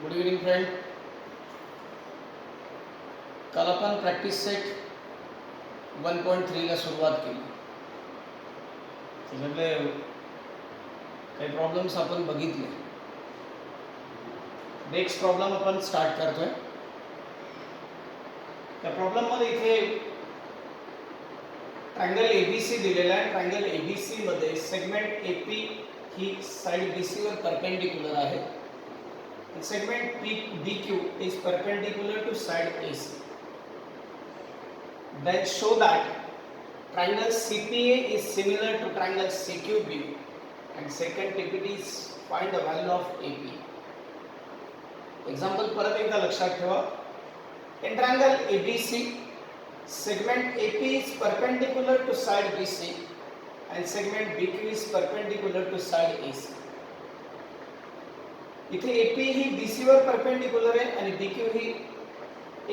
Good evening friend. काल आपण practice set 1.3 ला सुरुवात केली. त्याच्यातले काही प्रॉब्लेम्स आपण बघितले. नेक्स्ट प्रॉब्लेम आपण स्टार्ट करतोय. त्या प्रॉब्लेममध्ये इथे ट्रायंगल एबीसी दिलेला आहे. ट्रायंगल एबीसी मध्ये सेगमेंट एपी ही साइड बीसी वर परपेंडिक्युलर आहे. Segment BQ is perpendicular to side AC. Then show that triangle CPA is similar to triangle CQB, and second TPT is find the value of AP. Example परत एकदा लक्षात ठेवा. In triangle ABC, segment AP is perpendicular to side BC, and segment BQ is perpendicular to side AC. इथे AP ही BC वर perpendicular आहे आणि BQ ही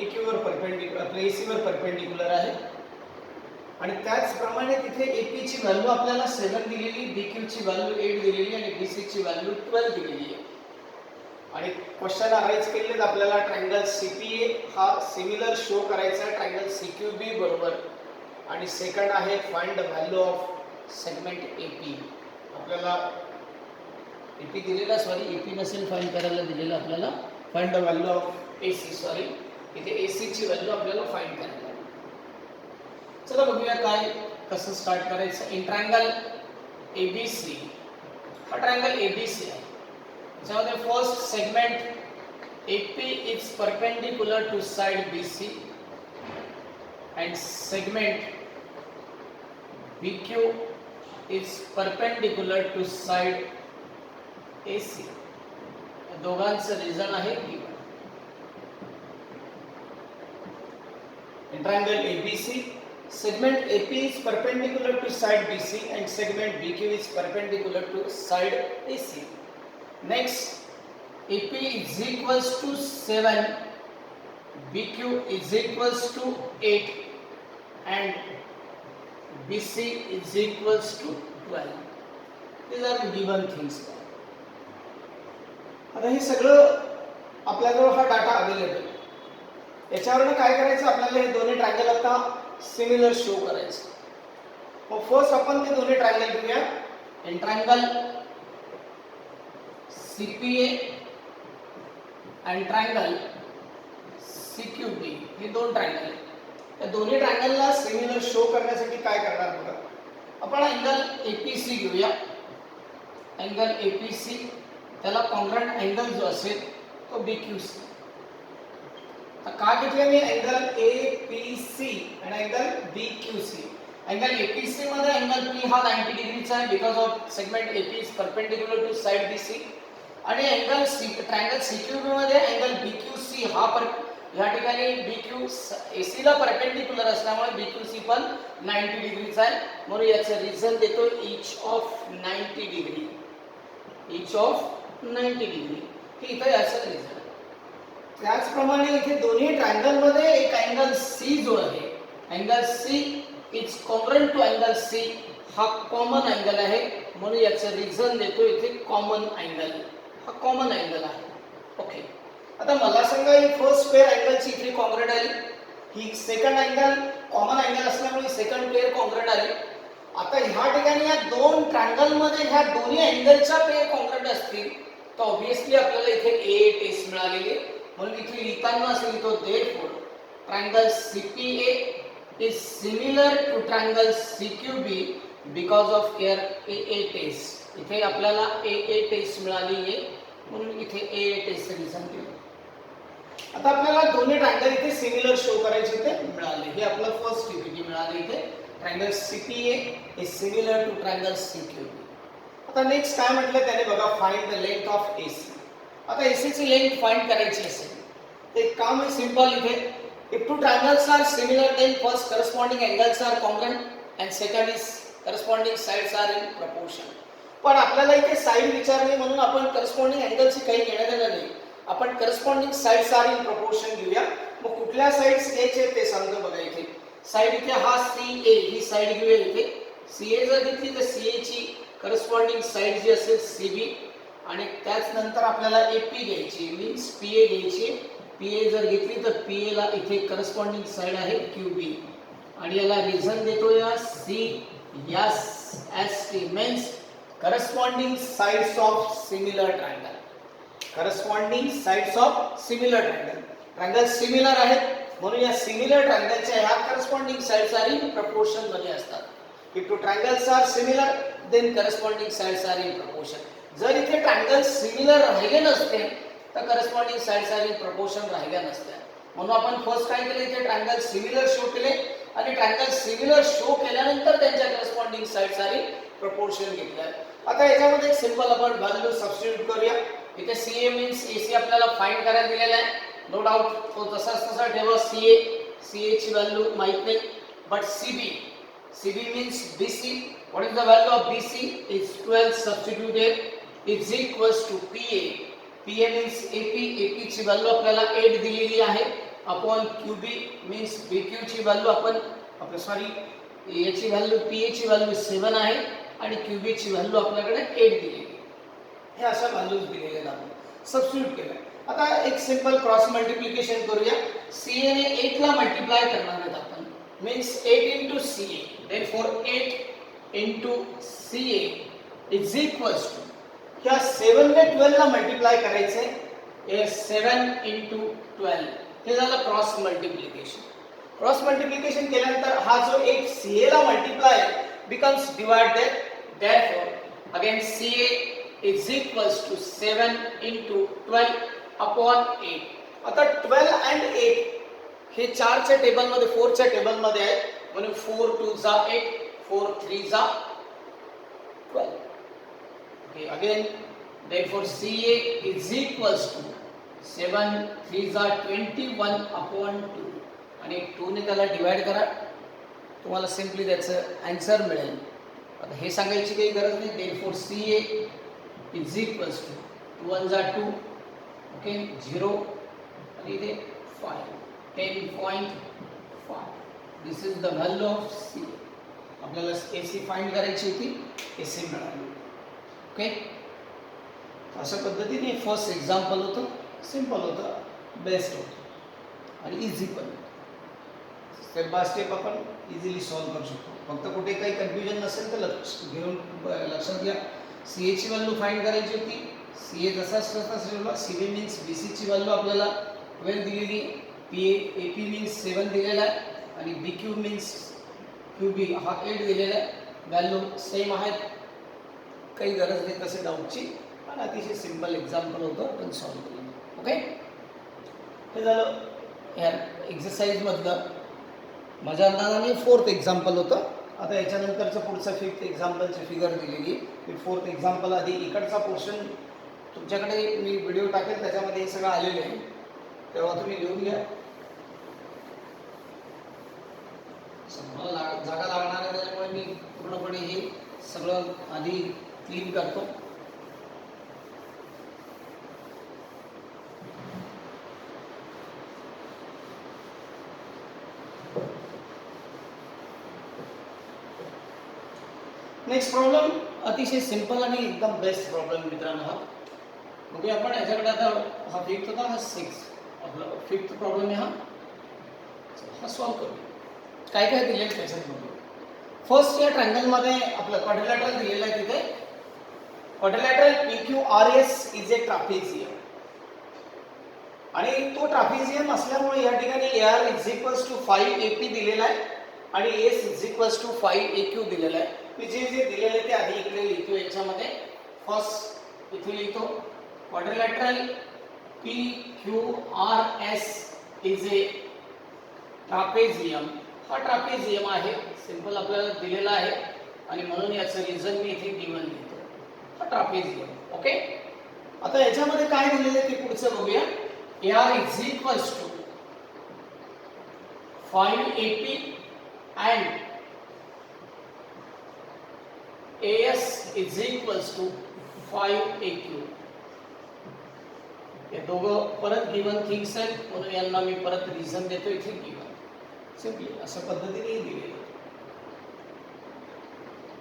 AQ वर perpendicular आपल्या AC वर परपेंडिक्युलर आहे. आणि त्याचप्रमाणे तिथे AP ची व्हॅल्यू आपल्याला 7 दिलेली, BQ ची व्हॅल्यू 8 दिलेली आणि BC ची व्हॅल्यू 12 दिलेली आहे. आणि क्वेश्चन अराइज केलेत आपल्याला ट्रायंगल CPA हा सिमिलर शो करायचा आहे ट्रायंगल CQB बरोबर. आणि सेकंड आहे find the value of segment AP. आपल्याला AP दिलेला AP नसेल फाइंड करायला दिलेला आपल्याला find the value of AC इथे AC ची व्हॅल्यू आपल्याला फाइंड करायला. चला बघूया काय कसं स्टार्ट करायचं. इन ट्रायंगल ABC, हा ट्रायंगल ABC आहे. त्यामध्ये first segment AP is perpendicular to side BC and segment BQ is perpendicular to side AC. दोघांचं रिजन आहे given. In triangle ABC, segment AP is perpendicular to side BC and segment BQ is perpendicular to side AC. Next, AP is equals to 7, BQ is equals to 8 and BC is equals to 12. These are given things. आता हे सगळं आपल्याजवळ हा data available. याच्यावरून काय करायचं आपल्याला हे दोन्ही ट्रायंगल आता सिमिलर शो करायचं. मग फर्स्ट आपण ते दोन्ही ट्रायंगल घेऊया. In triangle CPA and triangle CQB हे दोन ट्रायंगल आहेत. या दोन्ही ट्रायंगलला सिमिलर शो करण्यासाठी काय करणार बघा. आपण अँगल APC घेऊया. अँगल APC त्याला कॉन्ग्रंट अँगल जो असेल तो BQC. तर का घेतले मी अँगल APC आणि अँगल BQC. अँगल APC मध्ये अँगल P हा 90 डिग्रीचा आहे because of segment AP is perpendicular to side BC. आणि अँगल ट्रायंगल CQB मध्ये अँगल BQC हा या ठिकाणी BQ AC ला परपेंडिक्युलर असल्यामुळे BQC पण 90 डिग्रीचा आहे. म्हणून याचं रिजन देतो each of 90 degree. Each of 90 degree हे इथे याचं रिझल्ट. त्याचप्रमाणे इथे दोन्ही ट्रायंगल मध्ये एक अँगल C जो आहे angle C is congruent to angle C हा कॉमन अँगल आहे. म्हणून याचं रिझन देतो इथे कॉमन अँगल. हा कॉमन अँगल आहे. ओके. आता मला सांगा ही फर्स्ट पेअर अँगलची इथे कॉन्ग्रंट आली. ही सेकंड अँगल कॉमन अँगल असल्यामुळे सेकंड पेअर कॉन्ग्रंट आली. आता ह्या ठिकाणी या दोन ट्रायंगल मध्ये ह्या दोन्ही अँगलच्या पेअर कॉन्ग्रंट असतील तर ऑब्वियसली आपल्याला इथे A टेस्ट मिळालेली आहे. म्हणून इथे लिहिताना असे लिहितो therefore triangle CPA is similar to triangle CQB because of here AA test. इथे आपल्याला AA टेस्ट मिळाली आहे म्हणून इथे AA टेस्ट रिझन केलं. आता आपल्याला दोन्ही ट्रायंगल इथे सिमिलर शो करायचे ते मिळाले. हे आपलं फर्स्ट TPT मिळाले. इथे triangle CPA is similar to triangle CQB. आता नेक्स्ट काय म्हटलं त्याने बघा find the length of AC. आता AC ची लेंथ फाइंड करायची असेल तर एक काम आहे सिंपल. इथे if two triangles are similar then first corresponding angles are congruent and second is corresponding sides are in proportion. पण आपल्याला इथे साइड विचारली म्हणून आपण corresponding अँगलची काही घेणं देणं नाही. आपण corresponding sides are in proportion घेऊया. मग कुठल्या साइड्स घ्यायचे ते सांगतो बघा. इथे साइड इथे हा CA ही साइड घेऊया. इथे CA जर घेतली तर CA ची करस्पॉन्डिंग साइड जी असेल CB आणि त्याच नंतर आपल्याला एपी घ्यायची मीन्स पीए घ्यायची. पीए जर घेतली तर पीए ला इथे करस्पॉन्डिंग साइड आहे क्यूबी आणि याला रिझन देतो या C S T means corresponding sides of similar triangle. Corresponding sides of similar triangle. Triangle similar आहेत म्हणून या सिमिलर ट्रायंगलच्या ह्या corresponding sides are in proportion मध्ये असतात. If two triangles are similar then corresponding sides are in proportion. जर इथे triangle similar राहिले नसते तर corresponding sides are in proportion राहिल्या नसत्या. म्हणून आपण फर्स्ट काय केले इथे ट्रायंगल सिमिलर शो केले आणि ट्रायंगल सिमिलर शो केल्यानंतर त्यांच्या corresponding sides are in proportion घेतल्या. आता याच्यामध्ये एक सिंपल आपण व्हॅल्यू सबस्टिट्यूट करूया. इथे CA मीन्स AC आपल्याला फाइंड करायला दिलेला आहे. नो डाऊट तो तसाच तसा ठेवा. CA ची व्हॅल्यू माहित नाही but CB means BC. What is the value of BC? Is 12 substituted is equals to PA. PA means AP ची व्हॅल्यू आपल्याला 8 दिलेली आहे अपॉन QB means BQ ची व्हॅल्यू आपण सॉरी याची व्हॅल्यू PA ची व्हॅल्यू 7 आहे आणि QB ची व्हॅल्यू आपल्याकडे 8 दिलेली आहे. हे अशा व्हॅल्यूज दिलेल्या आहेत आपण सबस्टिट्यूट केल्या. आता एक सिंपल क्रॉस मल्टिप्लिकेशन करूया. CA ने 8 ला मल्टिप्लाय करणार आहेत आपण means 8 into CA. Therefore 8 into CA is equals to क्या 7 ने 12 ला मल्टिप्लाय करायचे हे 7 into 12 हे झालं क्रॉस मल्टिप्लिकेशन. क्रॉस मल्टिप्लिकेशन केल्यानंतर हा जो 8 CA ला multiply becomes divided. Therefore again CA is equals to 7 into 12 upon 8. आता 12 and 8 हे 4 च्या टेबल मध्ये 4 च्या टेबल मध्ये आहे म्हणून 4 2 जा 8 4 3 जा 12. Okay, again therefore CA is equals to 7 3 जा 21 upon 2 आणि 2 ने त्याला डिवाइड करा तुम्हाला सिंपली त्याचं आन्सर मिळेल. आता हे सांगायची काही गरज नाही. therefore CA is equals to 2 1 जा 2 ओके 0 आणि इथे 5 10.5. This is the value of C. आपल्याला AC फाइंड करायची होती AC मिळाली. ओके अशा पद्धतीने फर्स्ट एक्झाम्पल होतं. सिंपल होतं बेस्ट होतं आणि इझी पण. स्टेप बाय स्टेप आपण इझिली सॉल्व्ह करू शकतो. फक्त कुठे काही कन्फ्युजन नसेल तर लक्षात घ्या. CA ची व्हॅल्यू फाइंड करायची होती. CA जसाच तसाच ठेवला. CB मीन्स BC ची व्हॅल्यू आपल्याला 12 दिलेली. AP मीन्स 7 दिलेला आहे आणि BQ मीन्स QB हा 8 दिलेला आहे. व्हॅल्यू सेम आहेत काही गरज नाही तसे डाऊटची पण अतिशय सिंपल एक्झाम्पल होतं आपण सॉल्व्ह केलं. ओके हे झालं या एक्सरसाइजमधलं. माझ्या अंदाजाने 4th एक्झाम्पल होतं. आता याच्यानंतरचं पुढचं 5th एक्झाम्पलची फिगर दिलेली. 4th एक्झाम्पल आधी इकडचा पोर्शन तुमच्याकडे मी व्हिडिओ टाकेल त्याच्यामध्ये हे सगळं आलेलं आहे तेव्हा तुम्ही लिहून घ्या. जागा लागणार आहे त्याच्यामुळे मी पूर्णपणे हे सगळं आधी क्लीन करतो. नेक्स्ट प्रॉब्लेम अतिशय सिंपल आणि एकदम बेस्ट प्रॉब्लेम मित्रांनो. हा बघूया आपण याच्याकडे. आता हा 5th होता हा 6th आपला 5th प्रॉब्लेम आहे हा सॉल्व्ह करू. काय काय दिले त्याच्यात बघू. फर्स्ट या ट्रायंगल मध्ये आपलं क्वाड्रिलॅटरल दिलेलं आहे. तिथे क्वाड्रिलॅटरल PQRS इज ए ट्रापेझियम आणि तो ट्रापेझियम असल्यामुळे या ठिकाणी AR is equals to 5AP दिलेला आहे आणि S is equals to 5AQ दिलेला आहे. मी जे दिलेले ते आधी इकडे लिहितो. याच्यामध्ये फर्स्ट इथे लिहितो क्वाड्रिलॅटरल PQRS इज ए ट्रापेझियम. हा ट्रापेझियम आहे सिंपल आपल्याला दिलेला आहे आणि म्हणून याचं रिझन मी इथे गिवन लिहितो. हा ट्रापेझियम. ओके आता याच्यामध्ये काय दिलेलं आहे ते पुढचं बघूया. AR is equals to 5AP and AS is equals to 5AQ. हे दोघं परत गिवन थिंग्स आहेत म्हणून यांना मी परत रिझन देतो इथे गिवन. सिंपली अशा पद्धतीने दिलेलं.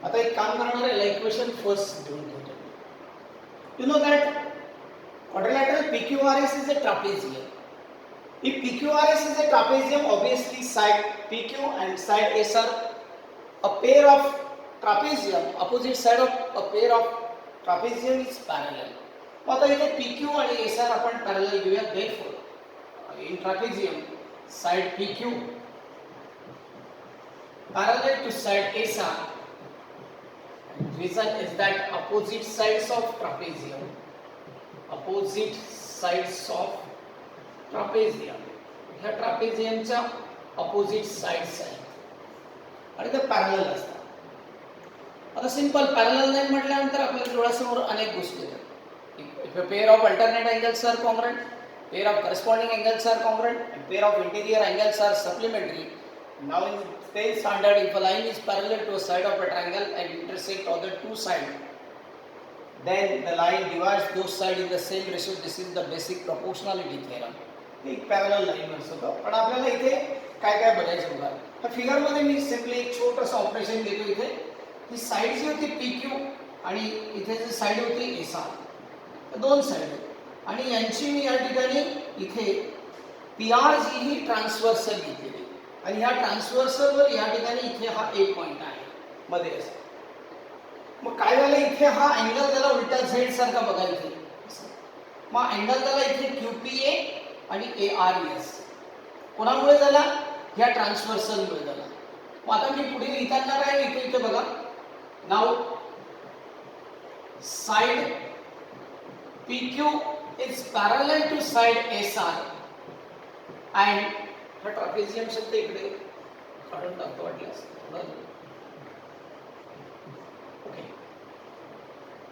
आता एक काम करणार आहे इक्वेशन फर्स्ट घेऊन घेतो. You know that quadrilateral PQRS is a trapezium. If PQRS is a trapezium, obviously side PQ and side S are a pair of trapezium. Opposite side of a pair of trapezium is parallel. आता इथे PQ आणि SR आपण parallel घेऊया. Therefore, in trapezium, side PQ parallel to side SR. Reason is that opposite sides of trapezium. Opposite sides of trapezium. ह्या ट्रापेझियमच्या opposite sides आहेत आणि ते parallel असतात. आता सिंपल पॅरलल लाईन म्हटल्यानंतर आपल्या डोळ्यासमोर अनेक गोष्टी येतात. If a pair of alternate angles are congruent, pair of corresponding angles are congruent, and pair of interior angles are supplementary. Now in Snell's standard, if a line is parallel to a side of a triangle and intersect other two sides, then the line divides those sides in the same ratio. This is the basic proportionality theorem. एक parallel line असतो. पण आपल्याला इथे काय काय बघायचं बघा. तर फिगर मध्ये मी सिंपली एक छोटंसं ऑपरेशन घेतो. इथे ही साइड जी होती PQ आणि इथे जी साइड होती SR, दोन साइड आहेत आणि यांची मी या ठिकाणी इथे PR जी ही ट्रान्सव्हर्सल घेतलेली आणि ह्या ट्रान्सव्हर्सल वर या ठिकाणी इथे हा एक पॉइंट आहे मध्ये असं. मग काय झालं इथे हा अँगल त्याला उलटा Z सारखा बघा इथे. मग अँगल त्याला इथे QPA आणि ARS कोणामुळे झाला? ह्या ट्रान्सव्हर्सल मुळे झाला. मग आता मी पुढे लिहिताना काय लिहितो इथे बघा. Now side PQ is parallel to side SR and हा ट्रापेझियम शब्द इकडे काढून टाकतो वाटल्यास. Okay.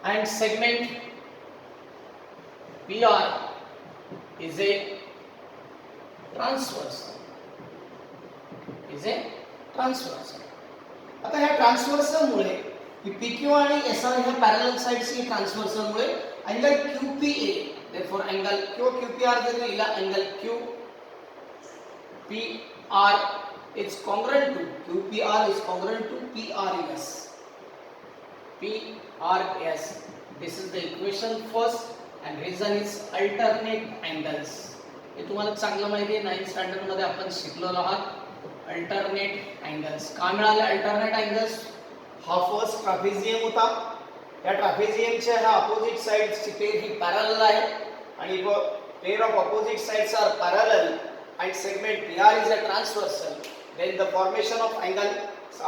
and segment PR is a transversal. आता ह्या ट्रान्सव्हर्सल मुळे PQ आणि SR ह्या पॅरलल साइड्स ची ट्रान्सव्हर्सल मुळे angle QPA, therefore angle QPR जर लिहिला angle QPR is congruent to PRS. This is the equation first and reason is alternate angles. हे तुम्हाला चांगलं माहिती आहे. 9th स्टँडर्ड मध्ये आपण शिकलेलो आहात. अल्टरनेट अँगल्स का मिळाले? अल्टरनेट अँगल्स हा फर्स्ट ट्रापेझियम होता. या ट्रापेझियमच्या ह्या अपोजिट साइड्सची पेर ही पॅरलल आहे आणि pair of opposite sides are parallel and segment PR is a transversal. Then the formation of angles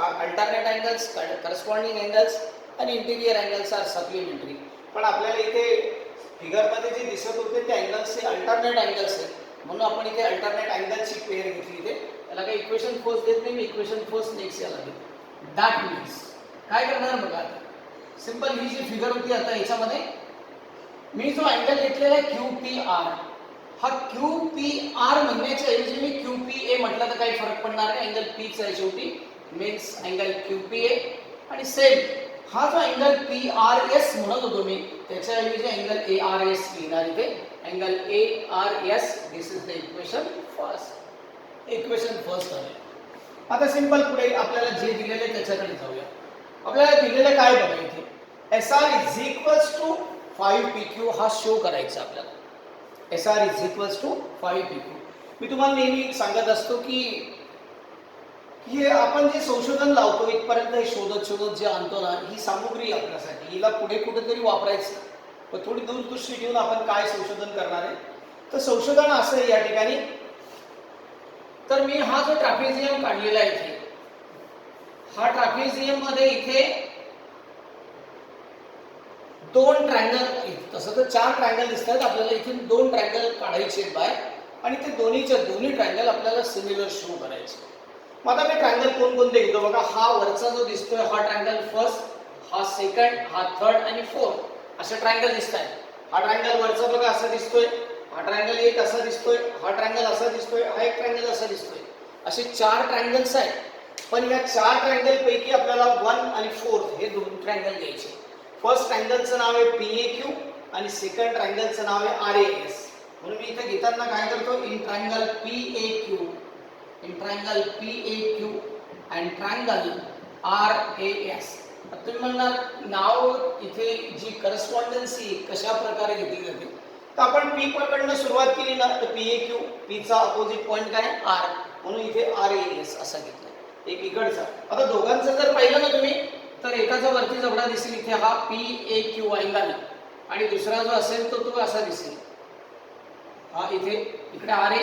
are alternate angles, corresponding angles and interior angles are supplementary. पण आपल्याला इथे figure मध्ये जे दिसत होते ते अँगल्स हे अल्टरनेट अँगल्स आहेत म्हणून आपण इथे अल्टरनेट अँगल्सची पेर घेतली. इथे त्याला काही इक्वेशन फर्स्ट देत नाही मी. इक्वेशन फर्स्ट नेक्स्ट याला देतो. दॅट मीन्स काय करणार बघा. आता सिंपल ही जी फिगर होती आता याच्यामध्ये मी जो अँगल घेतलेला आहे QPR, हा QPR म्हणण्याच्या ऐवजी मी QPA म्हटलं तर काही फरक पडणार नाही. अँगल P चा आहे शेवटी मीन्स अँगल QPA आणि सेम हा जो अँगल PRS म्हणत होतो मी त्याच्या ऐवजी अँगल ARS लिहिणार इथे. Angle ARS. This is the equation first आहे. आता सिंपल पुढे आपल्याला जे दिलेले त्याच्याकडे जाऊया. आपल्याला दिलेलं काय बघा इथे SR is equals to 5PQ हा शो करायचा आपल्याला. SR is equals to 5PQ. मी तुम्हाला नेहमी सांगत असतो की हे आपण जे संशोधन लावतो इथपर्यंत हे शोधत जे आणतो ना ही सामुग्री आपल्यासाठी हिला पुढे कुठेतरी वापरायचं. पण थोडी दूरदृष्टी ठेवून आपण काय संशोधन करणार आहे तर संशोधन असं आहे या ठिकाणी. तर मी हा जो ट्रापेझियम काढलेला आहे इथे हा ट्रापेझियम मध्ये इथे दोन ट्रायंगल तसं तर 4 ट्रायंगल दिसतात आपल्याला. इथे 2 ट्रायंगल काढायचे आहेत बाहेर आणि ते दोन्ही ट्रायंगल आपल्याला सिमिलर शो करायचे. मग आता मी ट्रायंगल कोणकोणते घेतो बघा. हा वरचा जो दिसतोय हा ट्रायंगल फर्स्ट, हा सेकंड, हा थर्ड आणि फोर्थ असे ट्रायंगल दिसतात. हा ट्रायंगल वरचा बघा असा दिसतोय, हा ट्रायंगल एक असा दिसतोय, हा ट्रायंगल असा दिसतोय, हा एक ट्रायंगल असा दिसतोय. असे 4 ट्रायंगल्स आहेत. पण या 4 ट्रायंगल पैकी आपल्याला 1 आणि 4 हे दोन ट्रायंगल घ्यायचे. फर्स्ट ट्रायंगलचं नाव आहे PAQ आणि सेकंड ट्रायंगलचं नाव आहे RAS. म्हणून मी इथे घेताना काय करतो in triangle PAQ and triangle RAS. आता तुम्ही म्हणणार नाव इथे जी करस्पॉन्डन्सी कशा प्रकारे घेतली जाते, तर आपण पी कडनं सुरुवात केली ना, तर पी ए क्यू, पीचा अपोजिट पॉईंट काय आर, म्हणून इथे आर ए एस असा घेतला एक इकडचा. आता दोघांचं जर पाहिलं ना तुम्ही, तर एकाचा वरती जबडा दिसेल इथे हा पी ए क्यू अँगल, आणि दुसरा जो असेल तो असा दिसेल हा इथे इकडे आर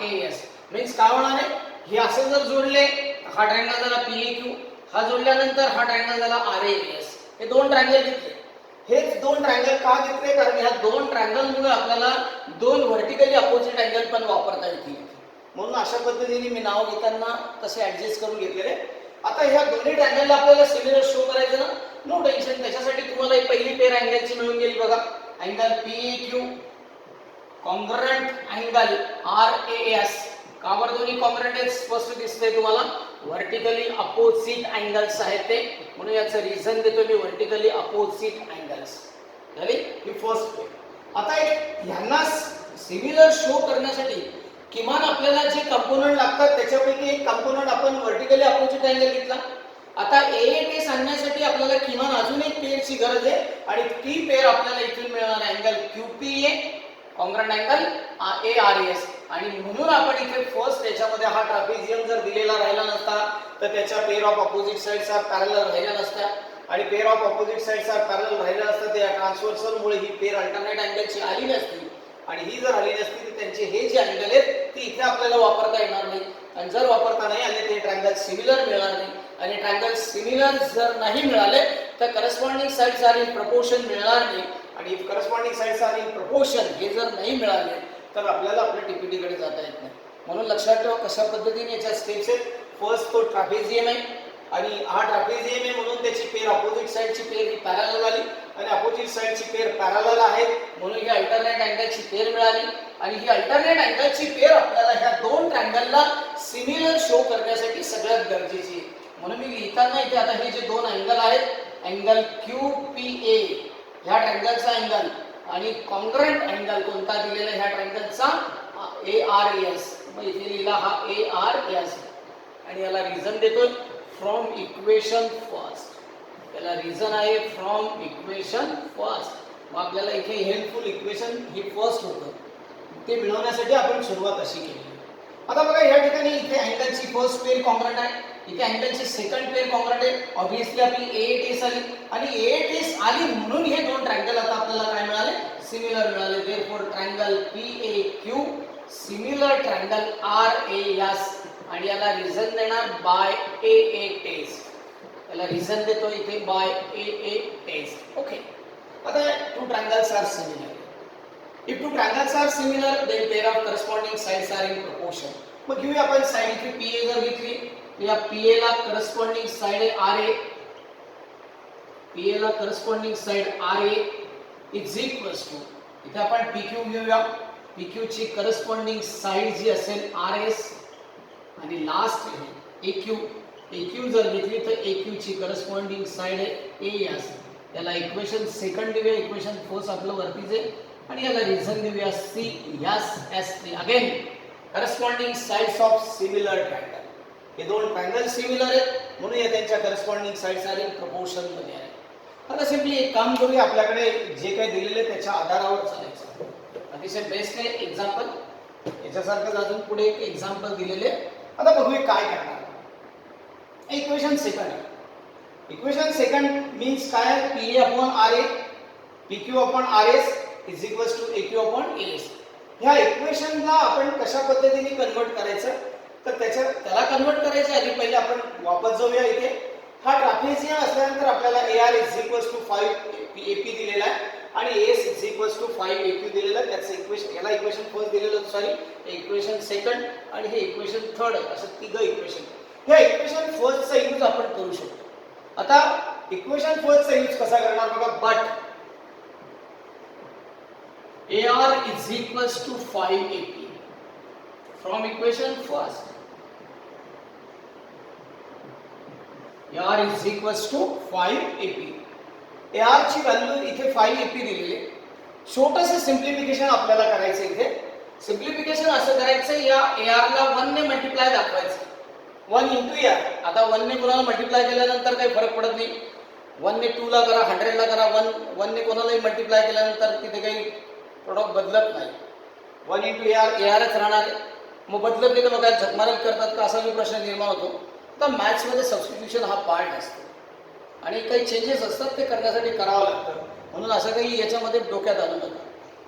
ए एस. मीन्स काय होणार आहे, हे असं जर जोडले हा ट्रायंगल झाला पी ए क्यू, हा जोडल्यानंतर हा ट्रायंगल झाला आर ए एस. हे दोन ट्रायंगल घेतले. हेच दोन ट्रायंगल का घेतले, कारण ह्या दोन ट्रायंगल मुळे आपल्याला दोन व्हर्टिकली अपोजिट अँगल पण वापरता येतील, म्हणून अशा पद्धतीने मी नाव घेताना तसे ऍडजस्ट करून घेतलेले. आता ह्या दोन्ही ट्रायंगलला आपल्याला सिमिलर शो करायचं ना, नो टेन्शन. त्याच्यासाठी तुम्हाला एक पहिली पेअर अँगलची मिळून गेली बघा, angle P A Q congruent angle R A S. का बरं दोन्ही कॉन्ग्रुएंट आहेत, स्पष्ट दिसतंय तुम्हाला, व्हर्टिकली अपोजिट अँगल्स आहेत ते, म्हणून याचं रिझन देतो मी, व्हर्टिकली अपोजिट अँगल्स झाली ही फर्स्ट पेअर. आता ह्यांना सिमिलर शो करण्यासाठी किमान आपल्याला जे कंपोनंट लागतात त्याच्यापैकी एक कंपोनंट आपण व्हर्टिकली अपोजिट अँगल घेतला. आता ए सांगण्यासाठी आपल्याला किमान अजून एक पेअरची गरज आहे, आणि ती पेअर आपल्याला इथून मिळणार angle QPA congruent angle ARAS. आणि म्हणून आपण इथे फर्स्ट याच्यामध्ये हा ट्रापेझियम जर दिलेला राहिला नसता, तर त्याच्या pair of opposite sides are parallel राहिल्या नसत्या, आणि pair of opposite sides are parallel राहिल्या नसत्या, त्या ट्रान्सव्हर्सल मुळे ही पेअर अल्टरनेट अँगलची आली नसती. आणि ही जर आली नसती तर त्यांचे हे जे अँगल आहेत ते इथे आपल्याला वापरता येणार नाही, आणि जर वापरता नाही आले ते ट्रायंगल सिमिलर मिळणार नाही. आणि ट्रायंगल सिमिलर जर नाही मिळाले तर corresponding sides are in proportion मिळणार नाही, आणि corresponding sides are in proportion हे जर नाही मिळाले तर आपल्याला आपल्या टीपीटी कडे जाता येत नाही. म्हणून लक्षात ठेवा कशा पद्धतीने याच्या स्टेप्स आहेत. फर्स्ट तो ट्रापेझियम आहे, आणि हा ट्रापेझियम आहे म्हणून त्याची पेअर अपोजिट साइडची पेअर ही पॅरलल आली, आणि अपोजिट साइडची पेअर पॅरलल आहे म्हणून ही अल्टरनेट अँगलची पेअर मिळाली. आणि ही अल्टरनेट अँगलची पेअर आपल्याला ह्या दोन ट्रायंगलला सिमिलर शो करण्यासाठी सगळ्यात गरजेची आहे. म्हणून मी लिहिताना इथे आता हे जे दोन अँगल आहेत, अँगल QPA ह्या ट्रायंगलचा अँगल, आणि कॉन्ग्रुएंट अँगल कोणता दिलेला ह्या ट्रायंगलचा ARAS, मग इथे लिहिला हा ARAS, आणि याला रिझन देतोय फ्रॉम इक्वेशन फर्स्ट. याला रिझन आहे फ्रॉम इक्वेशन फर्स्ट. मग आपल्याला इथे हेल्पफुल इक्वेशन ही फर्स्ट होतं, ते मिळवण्यासाठी आपण सुरुवात अशी केली. आता बघा या ठिकाणी इथे अँगलची फर्स्ट पेअर कॉन्ग्रुएंट आहे, इथे अँगलची सेकंड पेअर कॉन्ग्रुएंट आहे. ऑब्वियसली आपली AATS आली, आणि AATS आली म्हणून हे दोन ट्रायंगल आता आपल्याला काय मिळाले, सिमिलर मिळाले. Therefore triangle PAQ similar triangle RAS, आणि याला रिझन देणार बाय AATS. याला रिझन देतो इथे बाय AATS. ओके. आता two triangles are similar. If two triangles are similar, then pair of corresponding sides are in proportion. मग घेऊया आपण साइड इथे PA जर घेतली, तर या PA ला करस्पॉन्डिंग साइड आहे RA, PA ला corresponding side RA is equals to, इथे आपण PQ घेऊया, PQ ची करस्पॉन्डिंग साइड जी असेल RS, आणि लास्ट आहे AQ जर घेतली तर AQ ची करस्पॉन्डिंग साइड आहे AS. त्याला इक्वेशन सेकंड देऊया, इक्वेशन फर्स्ट आपलं वरतीच आहे, आणि याला रिझन देऊया CSS3. Again corresponding sides of similar triangle. हे दोन ट्रायंगल सिमिलर आहेत म्हणून या त्यांच्या corresponding sides are in proportion मध्ये आहे. आता सिंपली एक काम करूया, आपल्याकडे जे काही दिलेले त्याच्या आधारावर चालायचं. अतिशय बेस्ट आहे एक्झाम्पल, याच्यासारखंच अजून पुढे एक एक्झाम्पल दिलेले. आता बघूया काय करणार. Equation second, equation second means काय, PA upon RA PQ upon RS is equals to AQ upon AS. ह्या इक्वेशनला आपण कशा पद्धतीने कन्वर्ट करायचं, तर त्याला कन्वर्ट करायच्या आधी पहिले आपण वापस जाऊया. इथे हा ट्रापेझियम असल्यानंतर आपल्याला AR is equals to 5AP दिलेला आहे, आणि AS is equals to 5AQ दिलेला आहे. त्याचं इक्वेशन, याला इक्वेशन फर्स्ट दिलेलं होतं, सॉरी इक्वेशन सेकंड, आणि हे इक्वेशन थर्ड, असं तिघं इक्वेशन. ह्या इक्वेशन फर्स्टचा यूज आपण करू शकतो. आता इक्वेशन फर्स्टचा यूज कसा करणार बघा. But AR is equals to 5AP from equation first. AR is equals to 5AP. AR ची व्हॅल्यू इथे 5AP दिलेली आहे. छोटंसं सिम्प्लिफिकेशन आपल्याला करायचं. इथे सिम्प्लिफिकेशन असं करायचं, या AR ला 1 ने मल्टिप्लाय दाखवायचं. 1 इंटू आर. आता 1 ने कोणाला मल्टिप्लाय केल्यानंतर काही फरक पडत नाही. 1 ने 2 ला करा, 100 ला करा, 1 ने कोणालाही मल्टिप्लाय केल्यानंतर तिथे काही प्रोडक्ट बदलत नाही. 1 इंटू आर आरच राहणार आहे. मग बदलत नाही तर मग काय झकमारक करतात का, असा मी प्रश्न निर्माण होतो. तर मॅथ्समध्ये सबस्टिट्यूशन हा पार्ट असतो आणि काही चेंजेस असतात ते करण्यासाठी करावं लागतं. म्हणून असं काही याच्यामध्ये डोक्यात आणू नका.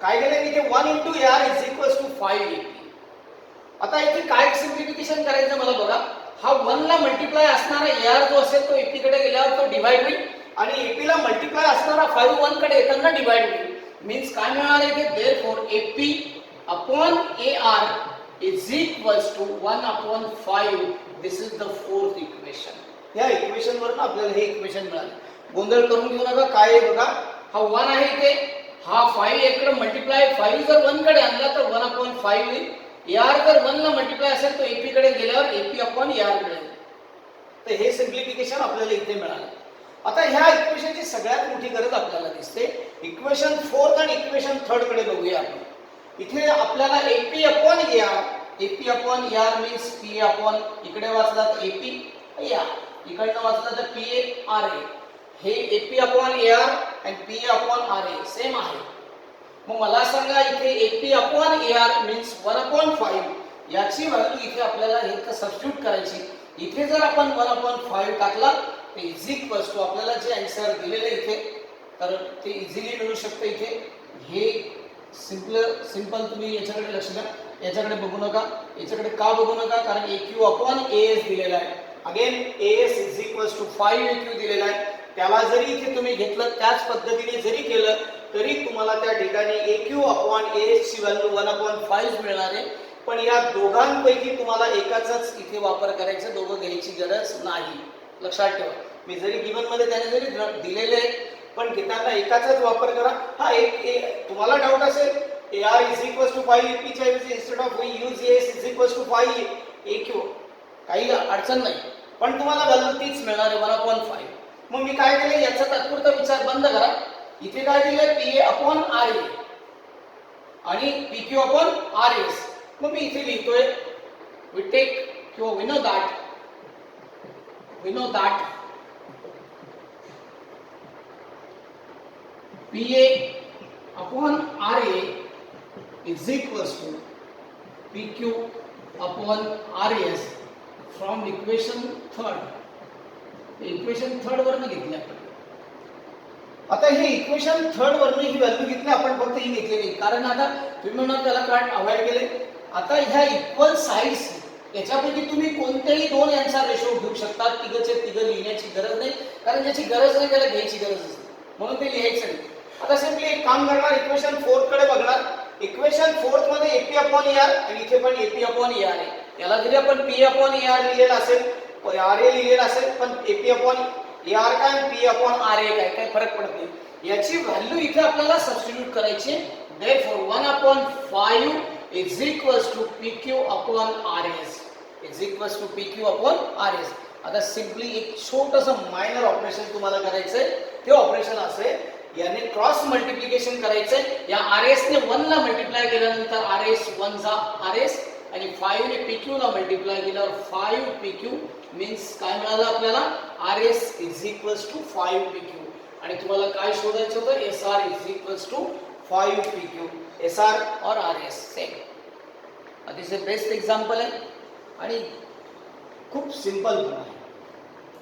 काय केलं इथे 1 into R is equals to 5 AP. आता इथे काय सिम्प्लिफिकेशन करायचं मला बघा. हा 1 ला मल्टिप्लाय असणारा आर जो असेल तो एपी कडे गेल्यावर तो डिवाइड होईल आणि एपी ला मल्टिप्लाय असणारा 5 1 कडे येताना डिवाइड होईल. मीन्स काय मिळणार आहे इथे, therefore AP upon R is equals to 1 upon 5. This is the fourth equation. या इक्वेशन वरून आपल्याला हे इक्वेशन मिळालं. गोंधळ करून घेऊ नका. काय आहे बघा, हा 1 आहे इथे, हा 5 इकडे मल्टिप्लाय 5 जर 1 कडे आणला तर 1 अपॉन 5 होईल. आर जर 1 ला मल्टिप्लाय असेल तर एपी कडे गेल्यावर एपी अपॉन आर मिळेल. तर हे सिम्प्लिफिकेशन आपल्याला इथे मिळालं. आता ह्या इक्वेशनची सगळ्यात मोठी गरज आपल्याला दिसते इक्वेशन 4 आणि इक्वेशन 3 कडे बघूया आपण. इथे आपल्याला AP upon R, AP upon R means P upon, इकडे वाचला तर एपी आर, इकडनं वाचला तर पी आर ए. हे एपी अपॉन आर आणि P upon R A same आहे. मग मला सांगा इथे AP upon R means 1 upon 5 याची व्हॅल्यू इथे आपल्याला हे सबस्टिट्यूट करायची. इथे जर आपण 1 अपॉन 5 टाकला तर इज इक्वल्स टू आपल्याला जे आन्सर दिलेले इथे तर ते इझिली मिळू शकते. इथे हे सिंपल तुम्ही याच्याकडे लक्ष द्या, याच्याकडे बघू नका. याच्याकडे का बघू नका, कारण AQ अपॉन AS दिलेला आहे. Again AS is equals to 5 AQ दिलेला आहे. त्याला जरी इथे तुम्ही घेतलं त्याच पद्धतीने जरी केलं तरी तुम्हाला त्या ठिकाणी AQ अपॉन AS ची व्हॅल्यू 1 अपॉन 5 मिळणार आहे. पण या दोघांपैकी तुम्हाला एकाचाच इथे वापर करायचा, दोघं घ्यायची गरज नाही. लक्षात ठेवा. मी जरी गिवन मध्ये त्याने जरी दिलेले पण घेताना एकाचाच वापर करा. हा एक तुम्हाला डाऊट असेल R is equals to 5 AP च्या ऐवजी instead of we use AS is equals to 5 AQ, काही अडचण नाही. पण तुम्हाला व्हॅल्यू तीच मिळणार आहे 1 अपॉन 5. मग मी काय केलं, याचा तात्पुरता विचार बंद करा. इथे काय दिलंय PA अपॉन RA आणि PQ अपॉन RS. मग मी इथे लिहितोय वी टेक किंवा we know that PA upon RA is equals to PQ upon RS from equation 3rd. Equation 3rd वरनं घेतली आपण. आता हे इक्वेशन 3rd वरनं ही व्हॅल्यू घेतली आपण, फक्त ही घेतली नाही. कारण आता तुम्ही म्हणणार त्याला काय अवॉइड केले. आता ह्या इक्वल साइड्स याच्यापैकी तुम्ही कोणतेही दोन यांचा रेशो घेऊ शकता. तिघचे तिघ लिहिण्याची गरज नाही, कारण ज्याची गरज नाही त्याला घ्यायची गरज असते, म्हणून ते लिहायचं नाही. आता सिंपली एक काम करणार, इक्वेशन 4 कडे बघणार. इक्वेशन 4 मध्ये एपी अपॉन आर आणि इथे पण एपी अपॉन आर आहे. याला जरी आपण पी अपॉन आर लिहिलेला असेल, आर ए लिहिलेला असेल, पण एपी अपॉन आर काय आणि पी अपॉन आर ए काय, काही फरक पडत नाही. याची व्हॅल्यू इथे आपल्याला सबस्टिट्यूट करायची. Therefore 1 upon 5 is equals to PQ upon RS is equals to PQ upon RS. आता सिंपली एक छोटंसं मायनर ऑपरेशन तुम्हाला करायचंय. ते ऑपरेशन असेल, याने क्रॉस मल्टिप्लिकेशन करायचंय. या RS ने 1 ला मल्टिप्लाय केल्यानंतर RS 1 चा RS आणि 5 ने PQ ला मल्टिप्लाय केल्यावर 5 PQ मीन्स काय मिळालं आपल्याला, RS is equals to 5 PQ. आणि तुम्हाला काय शोधायचं होतं, SR is equals to 5 PQ. SR और RS सेम. अतिशय बेस्ट एक्झाम्पल आहे आणि खूप सिंपल पण आहे.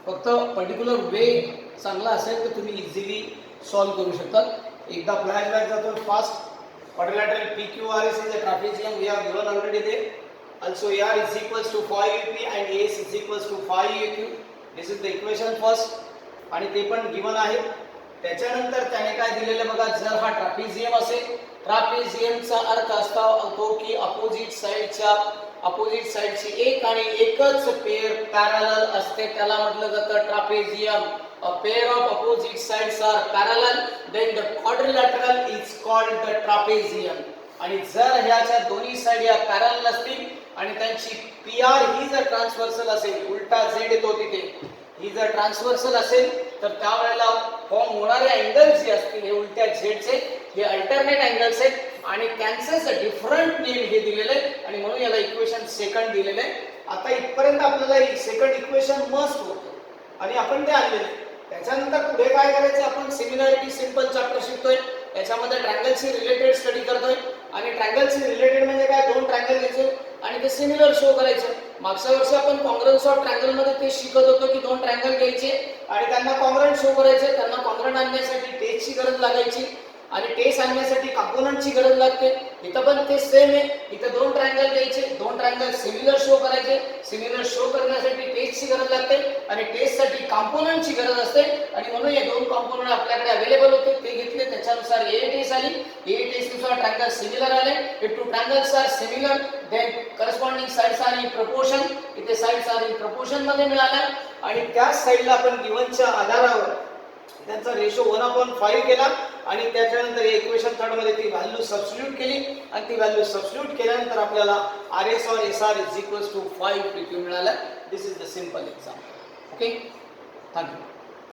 फक्त पर्टिक्युलर वे चांगला असेल तर तुम्ही इझिली सॉल्व करू शकता. एकदा फ्लॅशबॅक जातो fast. quadrilateral PQRS is a trapezium. We have given already there. Also AR is equals to 5 AP and AS is equals to 5 AQ. This is the equation first. आणि ते पण given आहे. त्याच्यानंतर त्याने काय दिलेलं बघा, जर हा ट्रापेझियम असेल, ट्रापेझियमचा अर्थ असा होतो की अपोजिट साइडची एक आणि एकच पेअर पॅरलल असते, त्याला म्हटलं जातं ट्रापेझियम. A pair of opposite sides are parallel, then the quadrilateral is called the trapezium. आणि जर ह्याच्या दोन्ही साइड या पॅरलल असतील आणि त्यांची PR ही जर ट्रान्सव्हर्सल असेल, उलटा Z येतो तिथे, ही जर ट्रान्सव्हर्सल असेल तर त्यावेळेला फॉर्म होणारे अँगल्स जे असतील हे उलट्या झेडचे, हे अल्टरनेट अँगल्स आहेत आणि त्यांचेच डिफरंट नेम हे दिलेले आणि म्हणून याला इक्वेशन सेकंड दिलेले. आता इथपर्यंत आपल्याला सेकंड इक्वेशन मस्ट होतं आणि आपण ते आणलेले. त्याच्यानंतर पुढे काय करायचं, आपण सिमिलॅरिटी सिंपल चॅप्टर शिकतोय. याच्यामध्ये ट्रायंगलशी रिलेटेड स्टडी करतोय. आणि ट्रायंगलशी रिलेटेड म्हणजे काय, दोन ट्रायंगल घ्यायचे आणि ते सिमिलर शो करायचे. मागच्या वर्षी आपण कॉन्ग्रुएन्स ऑफ ट्रायंगल मध्ये ते शिकत होतो की दोन ट्रायंगल घ्यायचे आणि त्यांना कॉन्ग्रुएंट शो करायचे. त्यांना कॉन्ग्रुएंट आणण्यासाठी टेस्टची गरज लागायची आणि टेस्ट आणण्यासाठी कंपोनंटची गरज लागते. इथं पण ते सेम आहे. इथं दोन ट्रायंगल घ्यायचे, दोन ट्रायंगल सिमिलर शो करायचे. सिमिलर शो करण्यासाठी टेस्टची गरज लागते आणि टेस्टसाठी कंपोनंटची गरज असते. आणि म्हणून हे दोन कंपोनंट आपल्याकडे अवेलेबल होते, ते घेतले. त्याच्यानुसार ए टेस्ट आली. ए टेस्ट नुसार ट्रायंगल सिमिलर आले. If two triangles are similar then corresponding sides are in proportion. इथे साइड्स आर इन प्रपोर्शन मध्ये मिळाल्या आणि त्या साइडला आपण गिव्हनच्या आधारावर त्यांचा रेशो 1/5 केला आणि त्याच्यानंतर इक्वेशन थर्ड मध्ये ती व्हॅल्यू सबस्टिट्यूट केली आणि ती व्हॅल्यू सबस्टिट्यूट केल्यानंतर आपल्याला RS और SR is equals to 5 PQ मिळालं. This is the simple example. Okay, thank you.